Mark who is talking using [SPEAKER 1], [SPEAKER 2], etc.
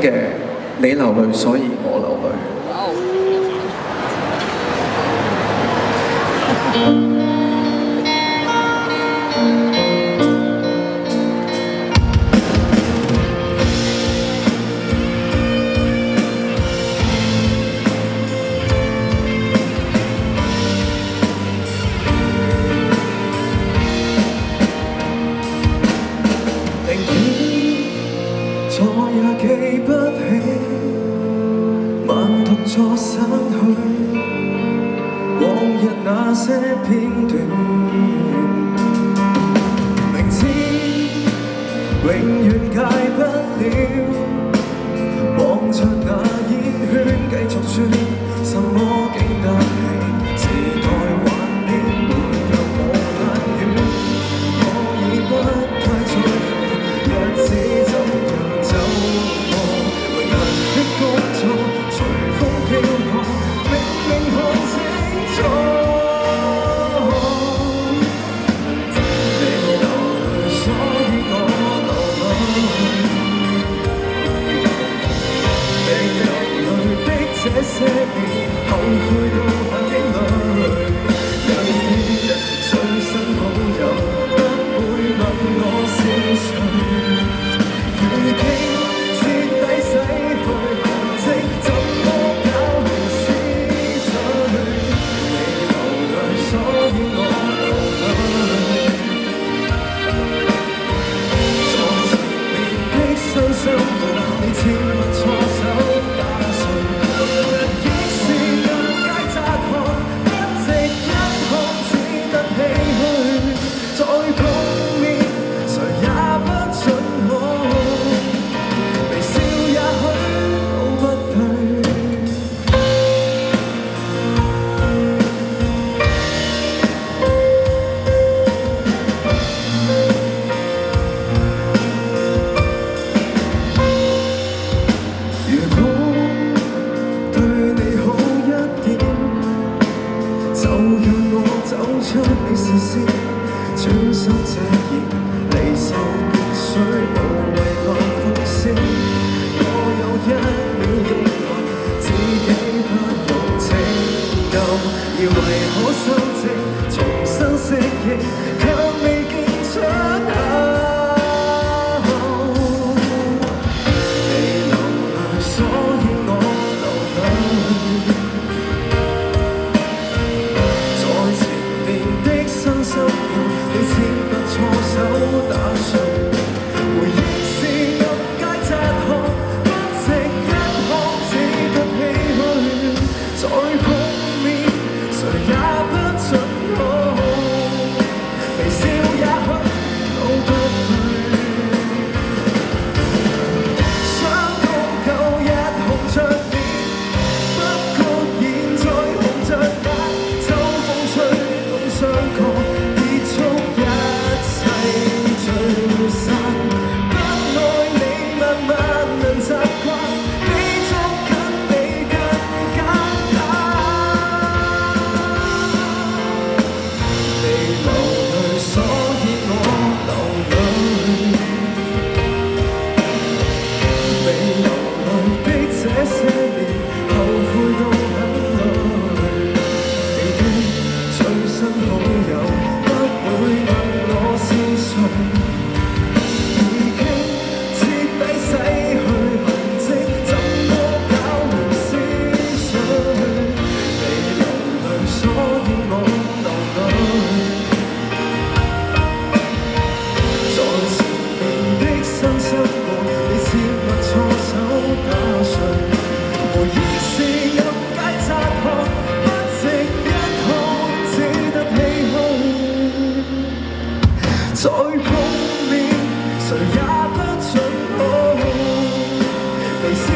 [SPEAKER 1] 嘅你流淚，所以我流淚。
[SPEAKER 2] 再也記不起，慢獨坐散去，往日那些片段。明知永遠戒不了，望着那煙圈繼續轉，什麼經得起？時代幻變，沒讓我眼軟，我已不太在乎，日子怎樣走過，永恆的工作隨風飄過，明明看清楚。你流淚，所以我流淚。被流淚的這些年，後悔到眼淚。有啲人最新好友，不會問我是誰。已經徹底洗去痕跡，怎麼搞亂思緒？你流淚，所以我流淚。在前面的傷心路，你切勿錯手打碎。已是人皆責看，不值一看，只得唏噓。再碰面，誰也不准我。微笑也許都不對。如果對你好一點，就讓我走出你視線，專心這夜，離愁別緒，無謂浪風聲。我有一秒認為自己不用拯救，以為可修正，重新適應，卻未見出口。你流淚，所以我流淚。在前面的新生活，你切勿錯手打碎。回憶是暗街窄巷，不值一看，只得唏噓。再碰面，誰也不准我。微笑也許都不對。傷痛舊日紅着臉，不覺現在紅着眼。秋風吹動傷角，結束一切聚散。不愛你慢慢能習慣，比捉緊你更簡單。你流淚，所以我流淚。未流淚的這些年，後悔到很累。你的最新好友，不會問我是誰。已經徹底洗去痕跡，怎麼搞亂思緒？你流淚，所以我流淚。在前面的新生活，你切勿錯手打碎。回憶是暗街窄巷，不值一看，只得唏噓。再碰面，誰也不准我。微笑